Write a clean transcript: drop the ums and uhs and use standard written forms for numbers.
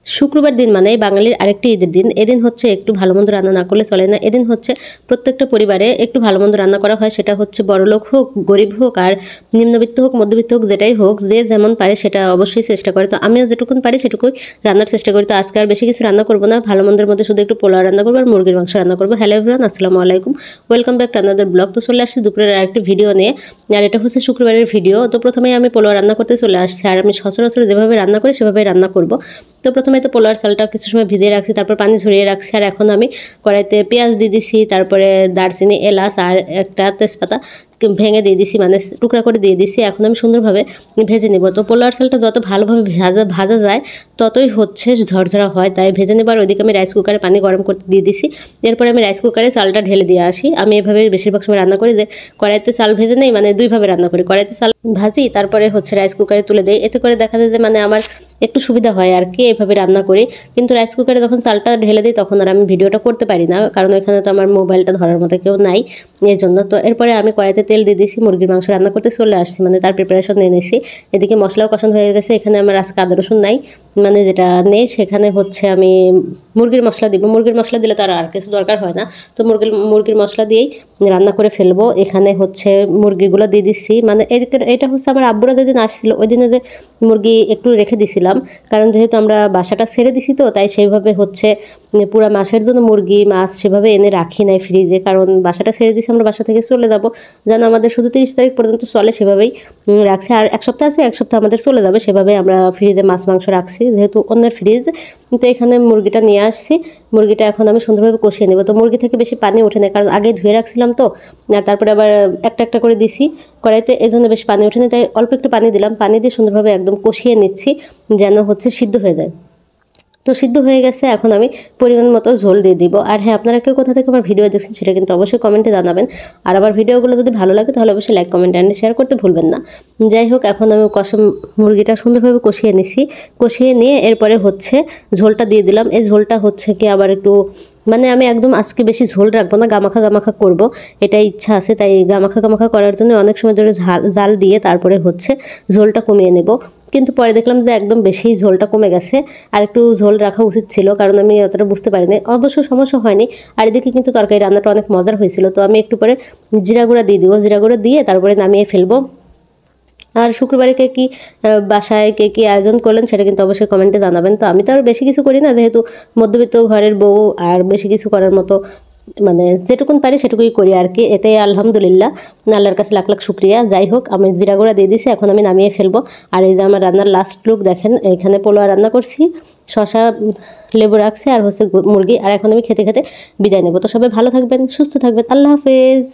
শুক্রবার দিন মানে বাঙালির আরেকটি ঈদের দিন। এদিন হচ্ছে একটু ভালো মন্দ রান্না না করলে চলে না। এদিন হচ্ছে প্রত্যেকটা পরিবারে একটু ভালো মন্দ রান্না করা হয়, সেটা হচ্ছে বড়লোক হোক, গরিব হোক, আর নিম্নবিত্ত হোক, মধ্যবিত্ত হোক, যেটাই হোক, যে যেমন পারে সেটা অবশ্যই চেষ্টা করে। তো আমিও যেটুকুন পারি সেটুকুই রান্নার চেষ্টা করি। তো আজকে আর বেশি কিছু রান্না করবো না, ভালো মন্দের মধ্যে শুধু একটু পোলাও রান্না করবো আর মুরগির মাংস রান্না করবো। হ্যালো এভরিওয়ান, আসসালামু আলাইকুম, welcome back to another blog. তো চলে আসছি দুপুরের আরেকটি ভিডিও নিয়ে, আর এটা হচ্ছে শুক্রবারের ভিডিও। তো প্রথমেই আমি পোলাও রান্না করতে চলে আসছি, আর আমি সচরাচর যেভাবে রান্না করি সেভাবেই রান্না করবো। তো প্রথমে তো পোলাওর চালটা কিছু সময় ভিজিয়ে রাখছি, তারপর পানি ঝরিয়ে রাখছি, আর এখন আমি কড়াইতে পেঁয়াজ দিয়ে দিছি, তারপরে দারচিনি, এলাচ আর একটা তেজপাতা ভেঙে দিয়ে দিছি, মানে টুকরা করে দিয়ে দিছি। এখন আমি সুন্দরভাবে ভেজে নেব। তো পোলাওর চালটা যত ভালোভাবে ভাজা যায় ততই হচ্ছে ঝরঝরা হয়, তাই ভেজে নেবার ওইদিকে আমি রাইস কুকারে পানি গরম করতে দিয়ে দিছি। এরপরে আমি রাইস কুকারে চালটা ঢেলে দিয়ে আসি। আমি এভাবে বেশিরভাগ সময় রান্না করি, যে কড়াইতে চাল ভেজে নেই, মানে দুইভাবে রান্না করি। কড়াইতে চাল ভাজি, তারপরে হচ্ছে রাইস কুকারে তুলে দেই। এতে করে দেখা যায় যে মানে আমার একটু সুবিধা হয় আর কি, এইভাবে রান্না করি। কিন্তু রাইস কুকারে যখন চালটা ঢেলে দিই তখন আর আমি ভিডিওটা করতে পারি না, কারণ ওইখানে তো আমার মোবাইলটা ধরার মতো কেউ নাই, এই জন্য। তো এরপরে আমি কড়াইতে তেল দিয়ে দিয়েছি, মুরগির মাংস রান্না করতে চলে আসছি, মানে তার প্রিপারেশন নিয়ে নিয়েছি। এদিকে মশলাও কষানো হয়ে গেছে। এখানে আমার আজকে আদা রসুন নাই, মানে যেটা নেই সেখানে হচ্ছে আমি মুরগির মশলা দিব। মুরগির মশলা দিলে তো আর কিছু দরকার হয় না, তো মুরগির মশলা দিয়েই রান্না করে ফেলবো। এখানে হচ্ছে মুরগিগুলো দিয়ে দিচ্ছি, মানে এটা হচ্ছে আমার আব্বুরা যেদিন আসছিল ওই দিনে যে মুরগি একটু রেখে দিছিলাম, কারণ যেহেতু আমরা বাসাটা ছেড়ে দিছি, তো তাই সেইভাবে হচ্ছে পুরো মাসের জন্য মুরগি মাছ সেভাবে এনে রাখি নাই ফ্রিজে, কারণ বাসাটা ছেড়ে দিছি, আমরা বাসা থেকে চলে যাব, যেন আমাদের শুধু 30 তারিখ পর্যন্ত চলে, সেভাবেই রাখছি। আর এক সপ্তাহ আছে, এক সপ্তাহ আমাদের চলে যাবে, সেভাবে আমরা ফ্রিজে মাছ মাংস রাখছি, যেহেতু অন্যের ফ্রিজ। তো এখানে মুরগিটা নিয়ে আসছি, মুরগিটা এখন আমি সুন্দরভাবে কষিয়ে নেব। তো মুরগি থেকে বেশি পানি ওঠে না, কারণ আগে ধুয়ে রাখছিলাম, তো আর তারপরে আবার একটা একটা করে দিছি কড়াইতে, এই জন্য বেশি পানি ওঠেনি, তাই অল্প একটু পানি দিলাম। পানি দিয়ে সুন্দরভাবে একদম কষিয়ে নিচ্ছি, যেন হচ্ছে সিদ্ধ হয়ে যায়। তো সিদ্ধ হয়ে গেছে, এখন আমি পরিমাণ মতো ঝোল দিয়ে দিব। আর হ্যাঁ, আপনারা কেউ কোথা থেকে আমার ভিডিও দেখছেন সেটা কিন্তু অবশ্যই কমেন্টে জানাবেন। আর আমার ভিডিওগুলো যদি ভালো লাগে তাহলে অবশ্যই লাইক, কমেন্ট অ্যান্ড শেয়ার করতে ভুলবেন না। যাই হোক, এখন আমি মুরগিটা সুন্দরভাবে কষিয়ে নিছি। কষিয়ে নিয়ে এরপরে হচ্ছে ঝোলটা দিয়ে দিলাম। এই ঝোলটা হচ্ছে কি আবার একটু, মানে আমি একদম আজকে বেশি ঝোল রাখবো না, গামাখা গামাখা করব, এটাই ইচ্ছা আছে। তাই গামাখা গামাখা করার জন্য অনেক সময় ধরে জাল দিয়ে তারপরে হচ্ছে ঝোলটা কমিয়ে নেব। কিন্তু পরে দেখলাম যে একদম বেশি ঝোলটা কমে গেছে, আর একটু ঝোল রাখা উচিত ছিল, কারণ আমি অতটা বুঝতে পারিনি। অবশ্য সমস্যা হয়নি, আর এদিকে কিন্তু তরকারি রান্নাটা অনেক মজার হয়েছিল। তো আমি একটু পরে জিরা গুঁড়া দিয়ে দিব, জিরা গুঁড়া দিয়ে তারপরে নামিয়ে ফেলবো। আর শুক্রবারে কে কী বাসায় কে কী আয়োজন করলেন সেটা কিন্তু অবশ্যই কমেন্টে জানাবেন। তো আমি তো আর বেশি কিছু করি না, যেহেতু মধ্যবিত্ত ঘরের বউ, আর বেশি কিছু করার মতো মানে যেটুকুন পারি সেটুকুই করি আর কি। এতে আলহামদুলিল্লাহ, আল্লাহর কাছে লাখ লাখ শুক্রিয়া। যাই হোক, আমি জিরা গুঁড়া দিয়ে দিছি, এখন আমি নামিয়ে ফেলবো। আর এই যে আমার রান্নার লাস্ট লুক দেখেন, এখানে পোলাও রান্না করছি, শসা লেবু রাখছি, আর হচ্ছে মুরগি। আর এখন আমি খেতে খেতে বিদায় নেব। তো সবাই ভালো থাকবেন, সুস্থ থাকবেন, আল্লাহ হাফেজ।